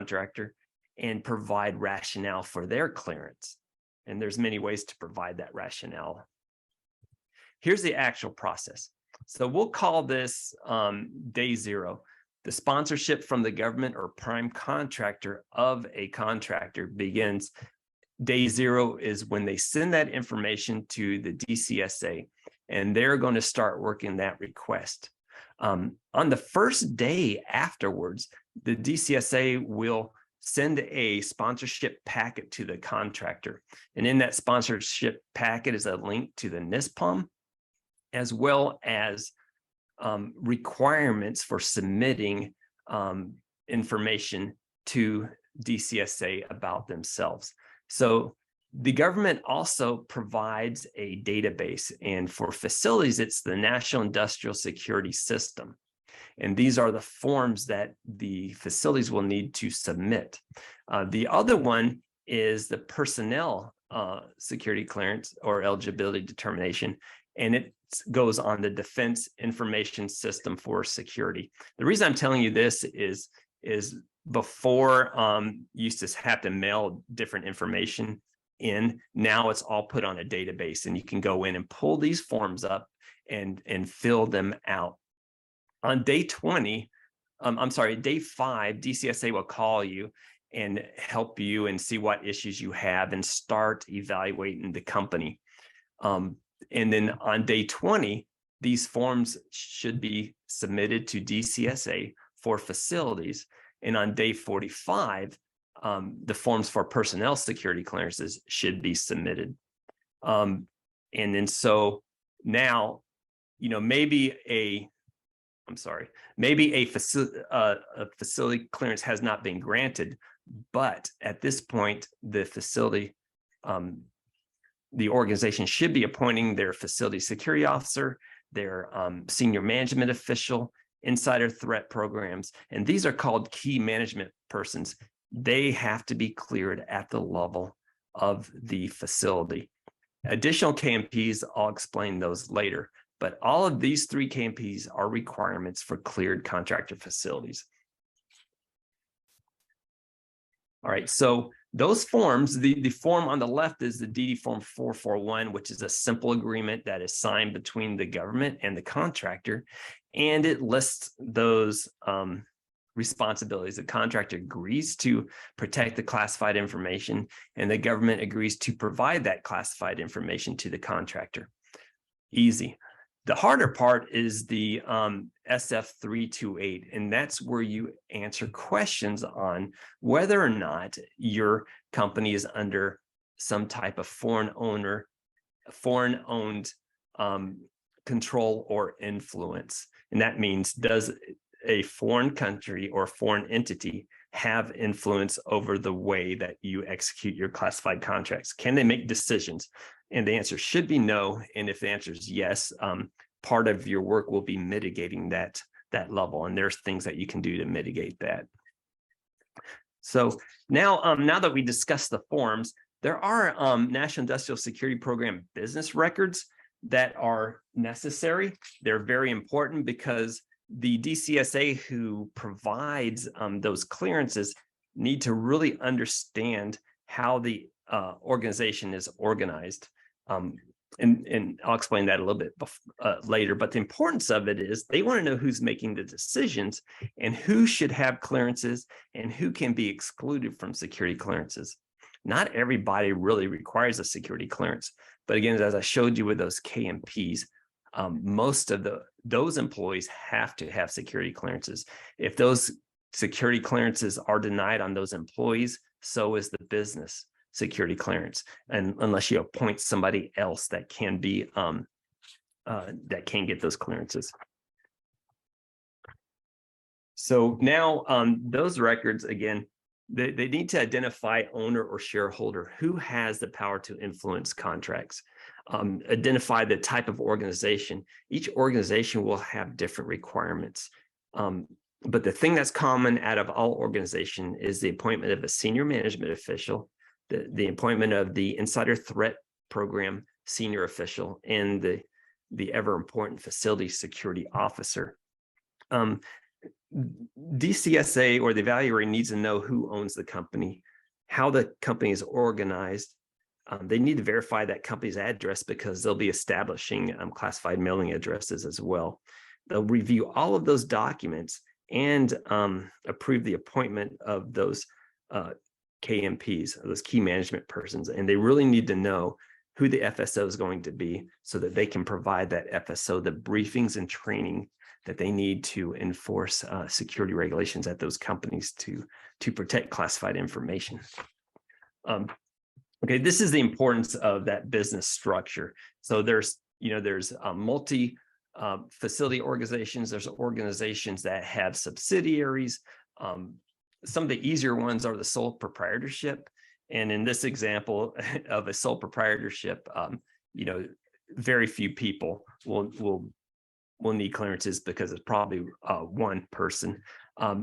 contractor and provide rationale for their clearance. And there's many ways to provide that rationale. Here's the actual process. So we'll call this day 0. The sponsorship from the government or prime contractor of a contractor begins. Day 0 is when they send that information to the DCSA, and they're going to start working that request. On the first day afterwards, the DCSA will send a sponsorship packet to the contractor. And in that sponsorship packet is a link to the NISPOM, as well as requirements for submitting information to DCSA about themselves. So the government also provides a database, and for facilities, it's the National Industrial Security System. And these are the forms that the facilities will need to submit. The other one is the personnel security clearance or eligibility determination, and it goes on the Defense Information System for Security. The reason I'm telling you this is before you used to have to mail different information in. Now it's all put on a database, and you can go in and pull these forms up and fill them out. On day 20, day 5, DCSA will call you and help you and see what issues you have and start evaluating the company. And then on day 20, these forms should be submitted to DCSA for facilities. And on day 45, the forms for personnel security clearances should be submitted. And then so now, maybe a facility clearance has not been granted, but at this point, the facility, the organization should be appointing their facility security officer, their senior management official, insider threat programs, and these are called key management persons. They have to be cleared at the level of the facility. Additional KMPs, I'll explain those later, but all of these 3 KMPs are requirements for cleared contractor facilities. All right, so those forms, the form on the left is the DD Form 441, which is a simple agreement that is signed between the government and the contractor, and it lists those responsibilities. The contractor agrees to protect the classified information, and the government agrees to provide that classified information to the contractor. Easy. The harder part is the SF328, and that's where you answer questions on whether or not your company is under some type of foreign-owned control or influence. And that means, does a foreign country or foreign entity have influence over the way that you execute your classified contracts? Can they make decisions? And the answer should be no. And if the answer is yes, part of your work will be mitigating that level. And there's things that you can do to mitigate that. So now, now that we discussed the forms, there are National Industrial Security Program business records that are necessary. They're very important because the DCSA who provides those clearances need to really understand how the organization is organized. And I'll explain that a little bit later, but the importance of it is they want to know who's making the decisions and who should have clearances and who can be excluded from security clearances. Not everybody really requires a security clearance, but again, as I showed you with those KMPs, most of those employees have to have security clearances. If those security clearances are denied on those employees, so is the business security clearance, and unless you appoint somebody else that can be that can get those clearances. So now those records, again, they need to identify owner or shareholder who has the power to influence contracts, identify the type of organization. Each organization will have different requirements. But the thing that's common out of all organizations is the appointment of a senior management official, the appointment of the insider threat program senior official, and the ever important facility security officer. DCSA or the evaluator needs to know who owns the company, how the company is organized. They need to verify that company's address because they'll be establishing classified mailing addresses as well. They'll review all of those documents and approve the appointment of those KMPs, those key management persons. And they really need to know who the FSO is going to be so that they can provide that FSO the briefings and training that they need to enforce security regulations at those companies to protect classified information. Okay, this is the importance of that business structure. So there's multi facility organizations. There's organizations that have subsidiaries. Some of the easier ones are the sole proprietorship. And in this example of a sole proprietorship, very few people will need clearances because it's probably one person.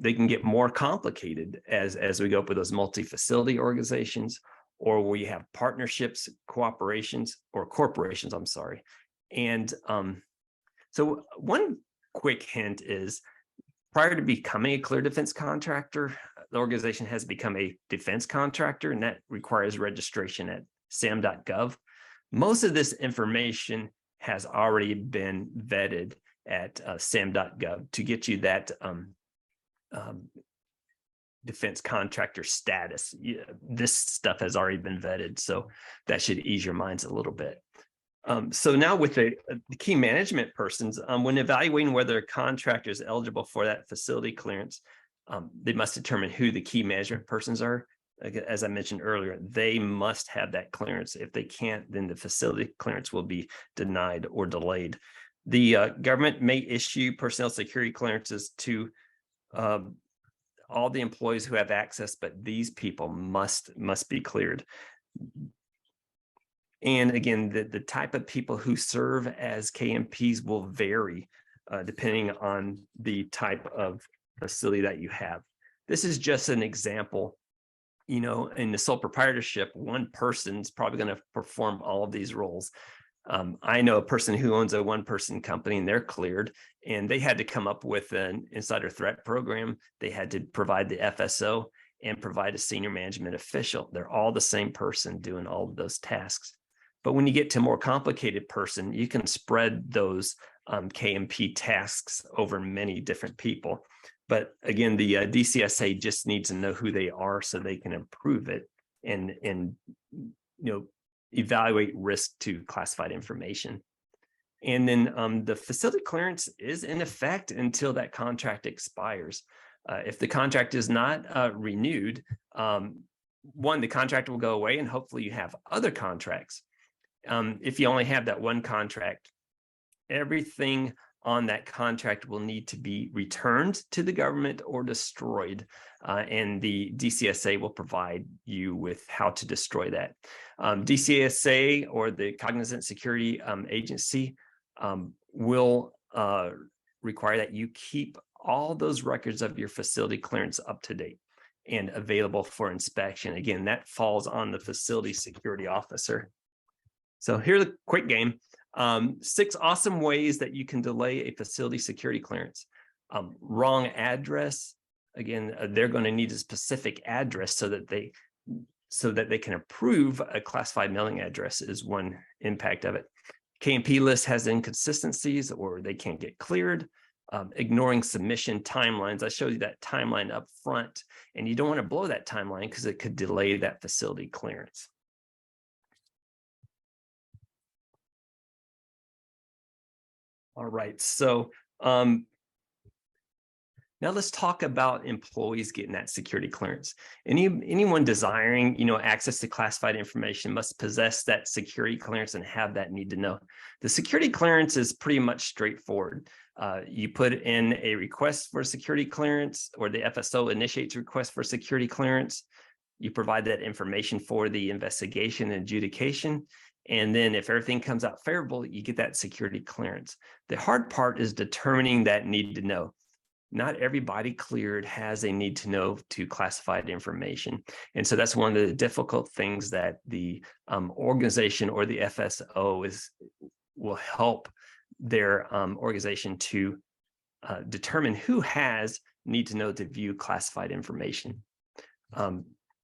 They can get more complicated as we go up with those multi-facility organizations, or where you have partnerships, corporations. And so one quick hint is, prior to becoming a clear defense contractor, the organization has become a defense contractor, and that requires registration at sam.gov. Most of this information has already been vetted at sam.gov to get you that defense contractor status. This stuff has already been vetted, so that should ease your minds a little bit. So now with the key management persons, when evaluating whether a contractor is eligible for that facility clearance, they must determine who the key management persons are. As I mentioned earlier, they must have that clearance. If they can't, then the facility clearance will be denied or delayed. The government may issue personnel security clearances to all the employees who have access, but these people must be cleared. And again, the type of people who serve as KMPs will vary depending on the type of facility that you have. This is just an example. In the sole proprietorship, one person's probably going to perform all of these roles. I know a person who owns a one-person company, and they're cleared, and they had to come up with an insider threat program. They had to provide the FSO and provide a senior management official. They're all the same person doing all of those tasks. But when you get to a more complicated person, you can spread those KMP tasks over many different people. But again, the DCSA just needs to know who they are so they can approve it and evaluate risk to classified information. And then the facility clearance is in effect until that contract expires. If the contract is not renewed, the contract will go away, and hopefully you have other contracts. If you only have that one contract, everything on that contract will need to be returned to the government or destroyed, and the DCSA will provide you with how to destroy that. DCSA, or the Cognizant Security Agency, will require that you keep all those records of your facility clearance up to date and available for inspection. Again, that falls on the facility security officer. So here's a quick game. 6 awesome ways that you can delay a facility security clearance. Wrong address. Again, they're going to need a specific address so that they can approve a classified mailing address is one impact of it. KMP list has inconsistencies or they can't get cleared. Ignoring submission timelines. I showed you that timeline up front, and you don't want to blow that timeline because it could delay that facility clearance. All right, so now let's talk about employees getting that security clearance. Anyone desiring, access to classified information must possess that security clearance and have that need to know. The security clearance is pretty much straightforward. You put in a request for security clearance, or the FSO initiates a request for security clearance. You provide that information for the investigation and adjudication. And then if everything comes out favorable, you get that security clearance. The hard part is determining that need to know. Not everybody cleared has a need to know to classified information. And so that's one of the difficult things that the organization or the FSO will help their organization to determine who has need to know to view classified information.